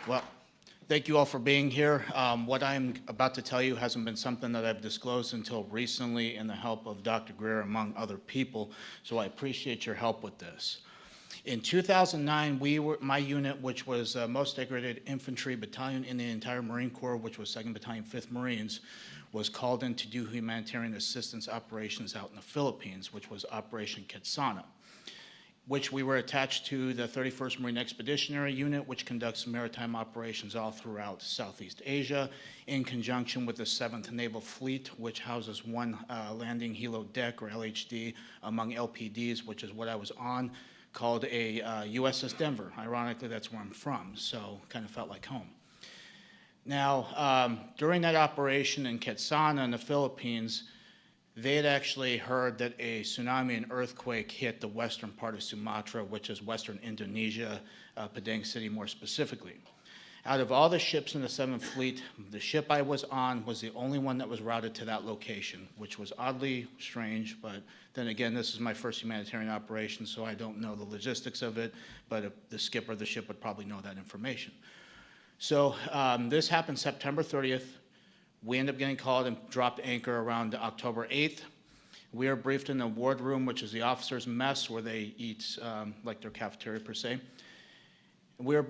Well, thank you all for being here. What I'm about to tell you hasn't been something that I've disclosed until recently in the help of Dr. Greer, among other people, so I appreciate your help with this. In 2009, my unit, which was most degraded infantry battalion in the entire Marine Corps, which was 2nd Battalion, 5th Marines, was called in to do humanitarian assistance operations out in the Philippines, which was Operation Quetzana, which we were attached to the 31st Marine Expeditionary Unit, which conducts maritime operations all throughout Southeast Asia, in conjunction with the 7th Naval Fleet, which houses one landing helo deck, or LHD, among LPDs, which is what I was on, called a USS Denver. Ironically, that's where I'm from, so kind of felt like home. Now, during that operation in Quetzana in the Philippines, they had actually heard that a tsunami and earthquake hit the western part of Sumatra, which is western Indonesia, Padang City more specifically. Out of all the ships in the 7th Fleet, the ship I was on was the only one that was routed to that location, which was oddly strange, but then again, this is my first humanitarian operation, so I don't know the logistics of it, but the skipper of the ship would probably know that information. So this happened September 30th. We ended up getting called and dropped anchor around October 8th. We are briefed in the ward room, which is the officers' mess, where they eat like their cafeteria per se. We're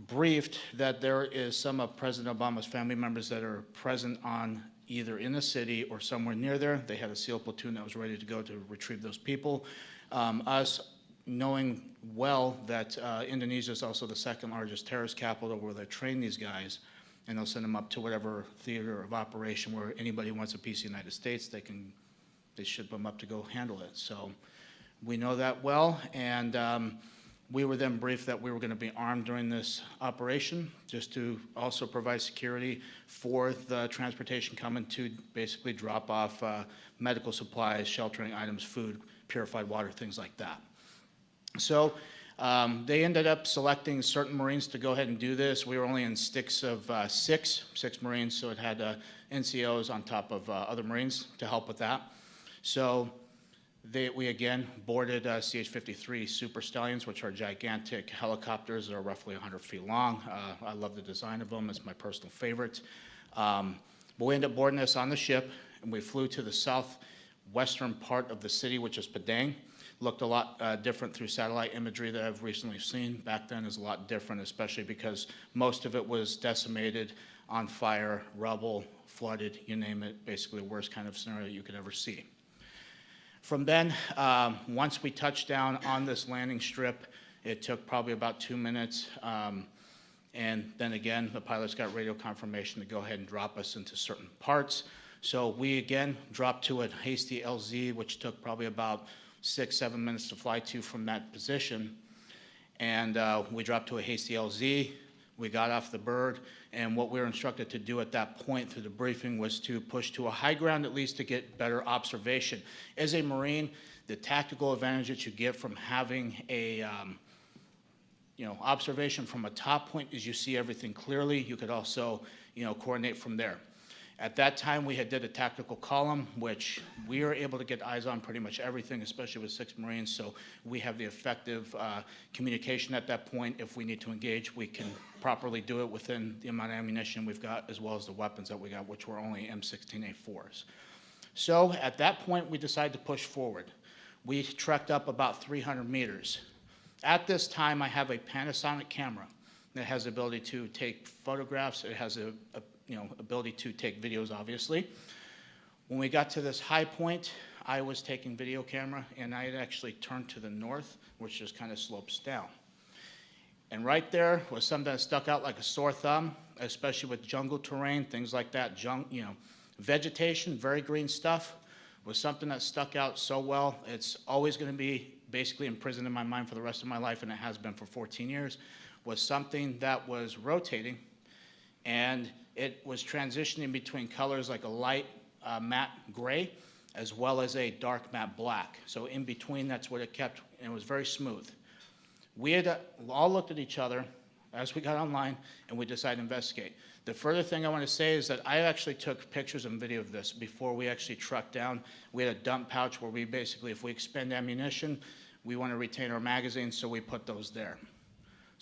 briefed that there is some of President Obama's family members that are present on either in the city or somewhere near there. They had a SEAL platoon that was ready to go to retrieve those people. Us knowing well that Indonesia is also the 2nd largest terrorist capital where they train these guys, and they'll send them up to whatever theater of operation where anybody wants a piece of the United States, they ship them up to go handle it. So we know that well, and we were then briefed that we were going to be armed during this operation, just to also provide security for the transportation coming to basically drop off medical supplies, sheltering items, food, purified water, things like that. So they ended up selecting certain Marines to go ahead and do this. We were only in sticks of six Marines, so it had NCOs on top of other Marines to help with that. So we again boarded CH-53 Super Stallions, which are gigantic helicopters that are roughly 100 feet long. I love the design of them. It's my personal favorite. But we ended up boarding this on the ship, and we flew to the southwestern part of the city, which is Padang. Looked a lot different through satellite imagery that I've recently seen. Back then is a lot different, especially because most of it was decimated, on fire, rubble, flooded, you name it, basically the worst kind of scenario you could ever see. From then, once we touched down on this landing strip, it took probably about 2 minutes. And then again, the pilots got radio confirmation to go ahead and drop us into certain parts. So we again dropped to a hasty LZ, which took probably about 6-7 minutes to fly to from that position. And we dropped to a hasty LZ. We got off the bird, and what we were instructed to do at that point through the briefing was to push to a high ground at least to get better observation. As a Marine, the tactical advantage that you get from having a observation from a top point is you see everything clearly. You could also coordinate from there. At that time, we had did a tactical column, which we are able to get eyes on pretty much everything, especially with 6 Marines, so we have the effective communication at that point. If we need to engage, we can properly do it within the amount of ammunition we've got, as well as the weapons that we got, which were only M16A4s. So at that point, we decided to push forward. We trekked up about 300 meters. At this time, I have a Panasonic camera that has the ability to take photographs. It has a ability to take videos, obviously. When we got to this high point, I was taking video camera, and I had actually turned to the north, which just kind of slopes down. And right there was something that stuck out like a sore thumb, especially with jungle terrain, things like that. Vegetation, very green stuff, was something that stuck out so well. It's always going to be basically imprisoned in my mind for the rest of my life, and it has been for 14 years, was something that was rotating, and it was transitioning between colors like a light matte gray as well as a dark matte black. So in between, that's what it kept, and it was very smooth. We had all looked at each other as we got online, and we decided to investigate. The further thing I want to say is that I actually took pictures and video of this before we actually trucked down. We had a dump pouch where we basically, if we expend ammunition, we want to retain our magazines, so we put those there.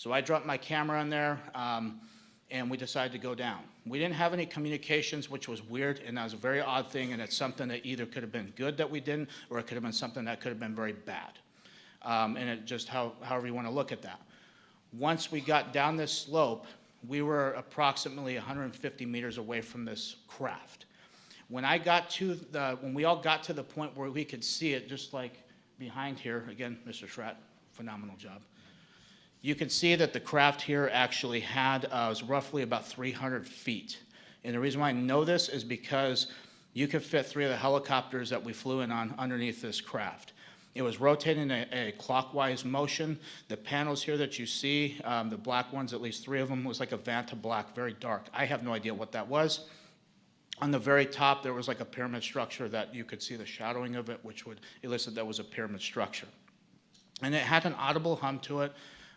So I dropped my camera in there, and we decided to go down. We didn't have any communications, which was weird, and that was a very odd thing, and it's something that either could have been good that we didn't, or it could have been something that could have been very bad. And it just however you want to look at that. Once we got down this slope, we were approximately 150 meters away from this craft. When we all got to the point where we could see it, just like behind here, again, Mr. Schratt, phenomenal job. You can see that the craft here actually was roughly about 300 feet. And the reason why I know this is because you could fit 3 of the helicopters that we flew in on underneath this craft. It was rotating a clockwise motion. The panels here that you see, the black ones, at least 3 of them, was like a Vanta black, very dark. I have no idea what that was. On the very top, there was like a pyramid structure that you could see the shadowing of it, which would elicit that was a pyramid structure. And it had an audible hum to it,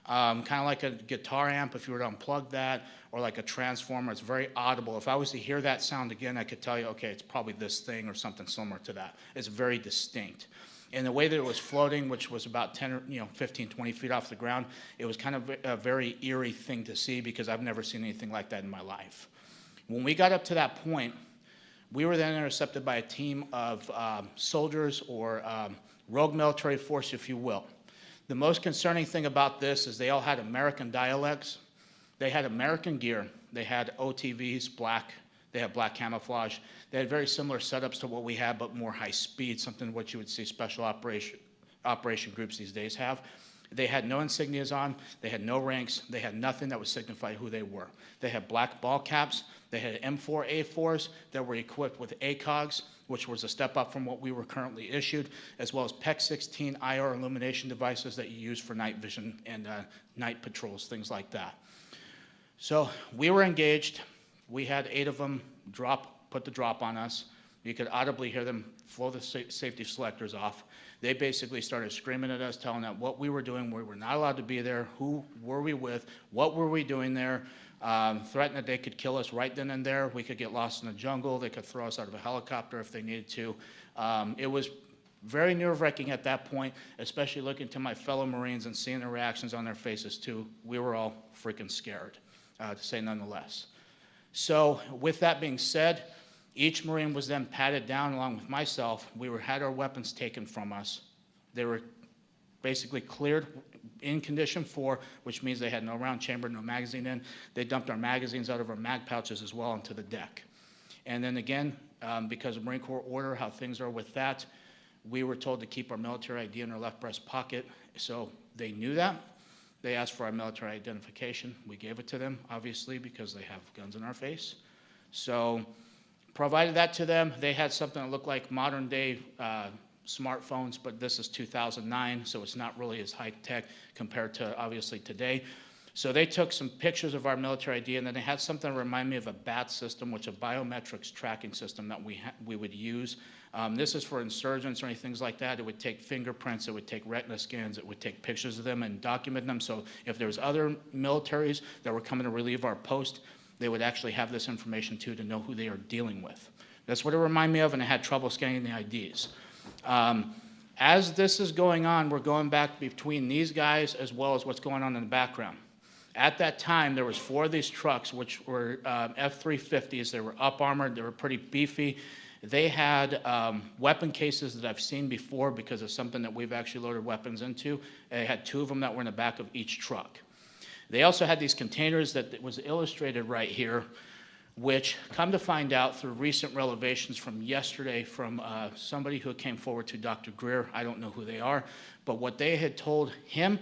kind of like a guitar amp if you were to unplug that, or like a transformer. It's very audible. If I was to hear that sound again, I could tell you, okay, it's probably this thing or something similar to that. It's very distinct. And the way that it was floating, which was about 15, 20 feet off the ground, it was kind of a very eerie thing to see because I've never seen anything like that in my life. When we got up to that point, we were then intercepted by a team of soldiers or rogue military force, if you will. The most concerning thing about this is they all had American dialects. They had American gear. They had OTVs, black. They had black camouflage. They had very similar setups to what we have, but more high speed, something what you would see special operation groups these days have. They had no insignias on. They had no ranks. They had nothing that would signify who they were. They had black ball caps. They had M4A4s that were equipped with ACOGs, which was a step up from what we were currently issued, as well as PEC-16 IR illumination devices that you use for night vision and night patrols, things like that. So we were engaged. We had 8 of them put the drop on us. You could audibly hear them blow the safety selectors off. They basically started screaming at us, telling us what we were doing, we were not allowed to be there, who were we with, what were we doing there, threatened that they could kill us right then and there. We could get lost in the jungle. They could throw us out of a helicopter if they needed to. It was very nerve-wracking at that point, especially looking to my fellow Marines and seeing the reactions on their faces too. We were all freaking scared, to say none the less. So with that being said, each Marine was then patted down along with myself. We had our weapons taken from us. They were basically cleared in condition 4, which means they had no round chamber, no magazine in. They dumped our magazines out of our mag pouches as well into the deck. And then again, because of Marine Corps order, how things are with that, we were told to keep our military ID in our left breast pocket. So they knew that. They asked for our military identification. We gave it to them, obviously, because they have guns in our face. So provided that to them. They had something that looked like modern day smartphones, but this is 2009, so it's not really as high tech compared to obviously today. So they took some pictures of our military ID, and then they had something that reminded me of a BAT system, which is a biometrics tracking system that we would use. This is for insurgents or anything like that. It would take fingerprints, it would take retina scans, it would take pictures of them and document them. So if there was other militaries that were coming to relieve our post, they would actually have this information too to know who they are dealing with. That's what it reminded me of, and I had trouble scanning the IDs. As this is going on, we're going back between these guys as well as what's going on in the background. At that time, there was 4 of these trucks, which were F-350s. They were up-armored. They were pretty beefy. They had weapon cases that I've seen before because of something that we've actually loaded weapons into. They had 2 of them that were in the back of each truck. They also had these containers that was illustrated right here, which come to find out through recent revelations from yesterday from somebody who came forward to Dr. Greer. I don't know who they are, but what they had told him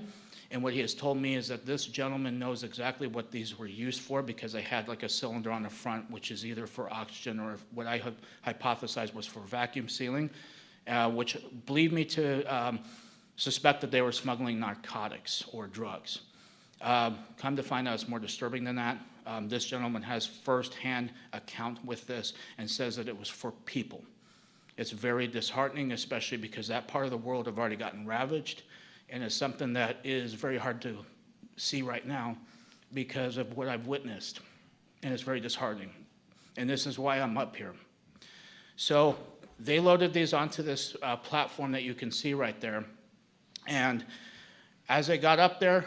and what he has told me is that this gentleman knows exactly what these were used for because they had like a cylinder on the front, which is either for oxygen or what I hypothesized was for vacuum sealing, which lead me to suspect that they were smuggling narcotics or drugs. Come to find out it's more disturbing than that. This gentleman has first-hand account with this and says that it was for people. It's very disheartening, especially because that part of the world have already gotten ravaged, and it's something that is very hard to see right now because of what I've witnessed, and it's very disheartening. And this is why I'm up here. So they loaded these onto this platform that you can see right there, and As they got up there,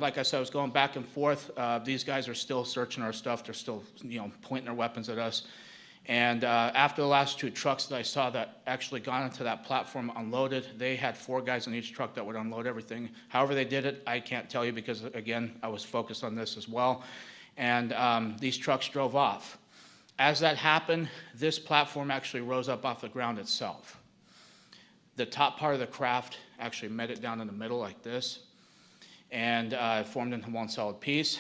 like I said, I was going back and forth. These guys are still searching our stuff. They're still, pointing their weapons at us. And after the last 2 trucks that I saw that actually got onto that platform unloaded, they had 4 guys in each truck that would unload everything. However they did it, I can't tell you because, again, I was focused on this as well. And these trucks drove off. As that happened, this platform actually rose up off the ground itself. The top part of the craft actually met it down in the middle like this, and it formed into one solid piece.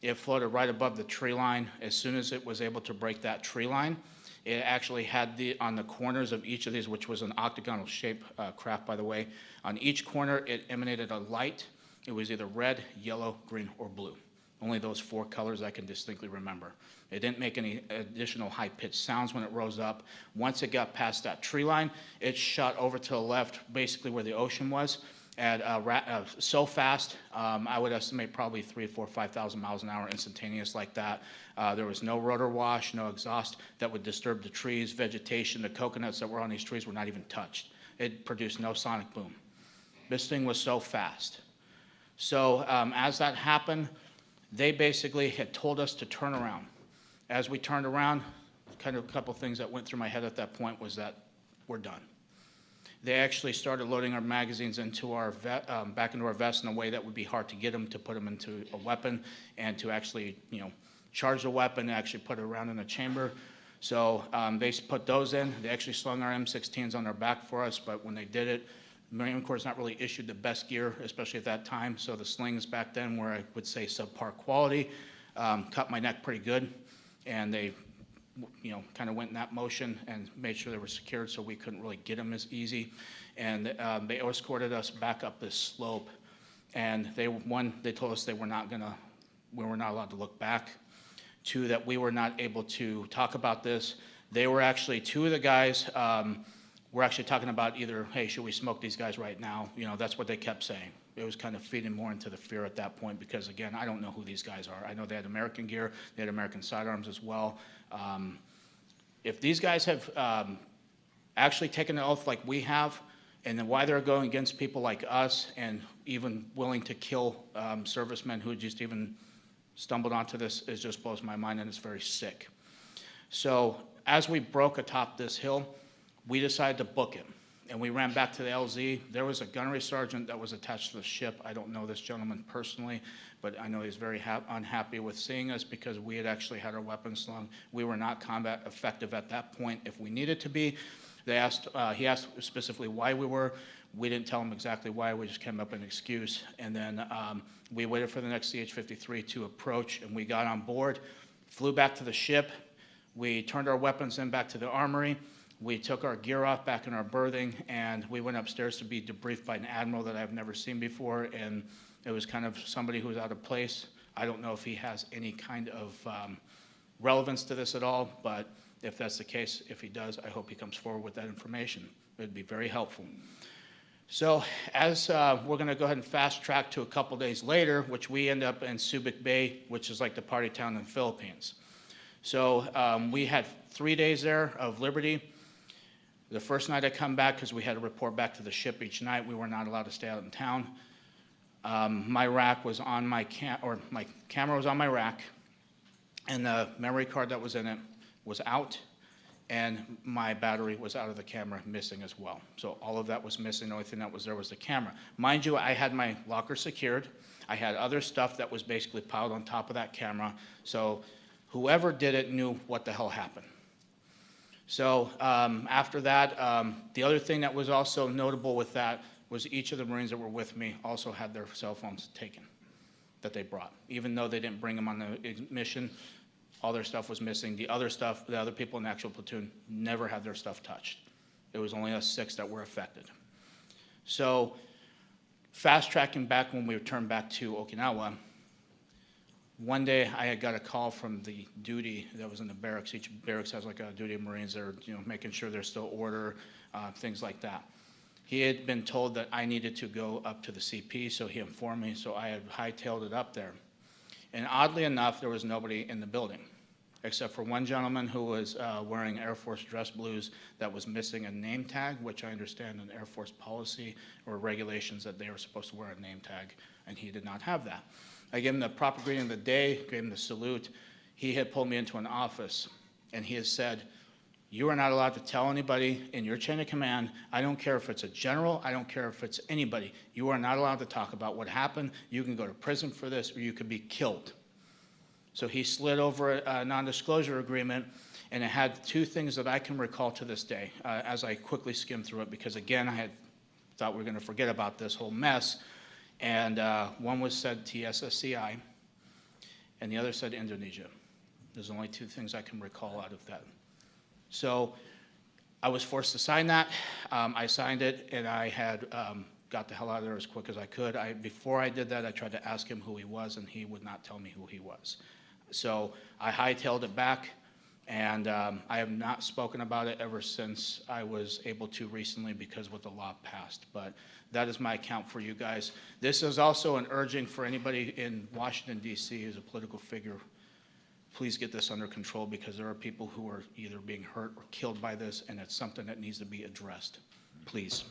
It floated right above the tree line. As soon as it was able to break that tree line, it actually had on the corners of each of these, which was an octagonal shape craft, by the way, on each corner it emanated a light. It was either red, yellow, green, or blue. Only those 4 colors I can distinctly remember. It didn't make any additional high-pitched sounds when it rose up. Once it got past that tree line, it shot over to the left, basically where the ocean was, at so fast, I would estimate probably 3,000, 4,000, 5,000 miles an hour instantaneous like that. There was no rotor wash, no exhaust that would disturb the trees, vegetation. The coconuts that were on these trees were not even touched. It produced no sonic boom. This thing was so fast. So as that happened, they basically had told us to turn around. As we turned around, kind of a couple things that went through my head at that point was that we're done. They actually started loading our magazines into our back into our vests in a way that would be hard to get them to put them into a weapon and to actually, charge the weapon and actually put it around in a chamber. So they put those in. They actually slung our M16s on their back for us, but when they did it, the Marine Corps has not really issued the best gear, especially at that time. So the slings back then were, I would say, subpar quality, cut my neck pretty good, and they kind of went in that motion and made sure they were secured so we couldn't really get them as easy. And they escorted us back up this slope. And they told us we were not allowed to look back. 2, that we were not able to talk about this. They were actually, 2 of the guys were actually talking about either, hey, should we smoke these guys right now? That's what they kept saying. It was kind of feeding more into the fear at that point because, again, I don't know who these guys are. I know they had American gear. They had American sidearms as well. If these guys have actually taken an oath like we have, and then why they're going against people like us and even willing to kill servicemen who just even stumbled onto this, it just blows my mind, and it's very sick. So as we broke atop this hill, we decided to book it. And we ran back to the LZ. There was a gunnery sergeant that was attached to the ship. I don't know this gentleman personally, but I know he's very unhappy with seeing us because we had actually had our weapons slung. We were not combat effective at that point if we needed to be. He asked specifically why we were. We didn't tell him exactly why. We just came up with an excuse. And then we waited for the next CH-53 to approach, and we got on board, flew back to the ship. We turned our weapons in back to the armory. We took our gear off back in our berthing, and we went upstairs to be debriefed by an admiral that I've never seen before, and it was kind of somebody who was out of place. I don't know if he has any kind of relevance to this at all, but if that's the case, if he does, I hope he comes forward with that information. It would be very helpful. So as we're going to go ahead and fast track to a couple days later, which we end up in Subic Bay, which is like the party town in the Philippines. So we had 3 days there of liberty. The first night I come back, because we had to report back to the ship each night, we were not allowed to stay out in town. My rack was on my camera was on my rack, and the memory card that was in it was out, and my battery was out of the camera, missing as well. So all of that was missing. The only thing that was there was the camera. Mind you, I had my locker secured. I had other stuff that was basically piled on top of that camera. So whoever did it knew what the hell happened. So after that, the other thing that was also notable with that was each of the Marines that were with me also had their cell phones taken that they brought. Even though they didn't bring them on the mission, all their stuff was missing. The other stuff, the other people in the actual platoon never had their stuff touched. It was only us 6 that were affected. So fast tracking back when we returned back to Okinawa, one day I had got a call from the duty that was in the barracks. Each barracks has like a duty of Marines that are making sure there's still order, things like that. He had been told that I needed to go up to the CP, so he informed me, so I had hightailed it up there. And oddly enough, there was nobody in the building except for one gentleman who was wearing Air Force dress blues that was missing a name tag, which I understand in Air Force policy or regulations that they were supposed to wear a name tag, and he did not have that. I gave him the proper greeting of the day, gave him the salute. He had pulled me into an office, and he has said, "You are not allowed to tell anybody in your chain of command. I don't care if it's a general. I don't care if it's anybody. You are not allowed to talk about what happened. You can go to prison for this, or you could be killed." So he slid over a non-disclosure agreement, and it had two things that I can recall to this day as I quickly skimmed through it, because again, I had thought we were going to forget about this whole mess. And one was said TSSCI, and the other said Indonesia. There's only two things I can recall out of that. So I was forced to sign that. I signed it, and I had got the hell out of there as quick as I could. Before I did that, I tried to ask him who he was, and he would not tell me who he was. So I hightailed it back, and I have not spoken about it ever since I was able to recently because what the law passed. But that is my account for you guys. This is also an urging for anybody in Washington, D.C. who's a political figure. Please get this under control, because there are people who are either being hurt or killed by this, and it's something that needs to be addressed. Please.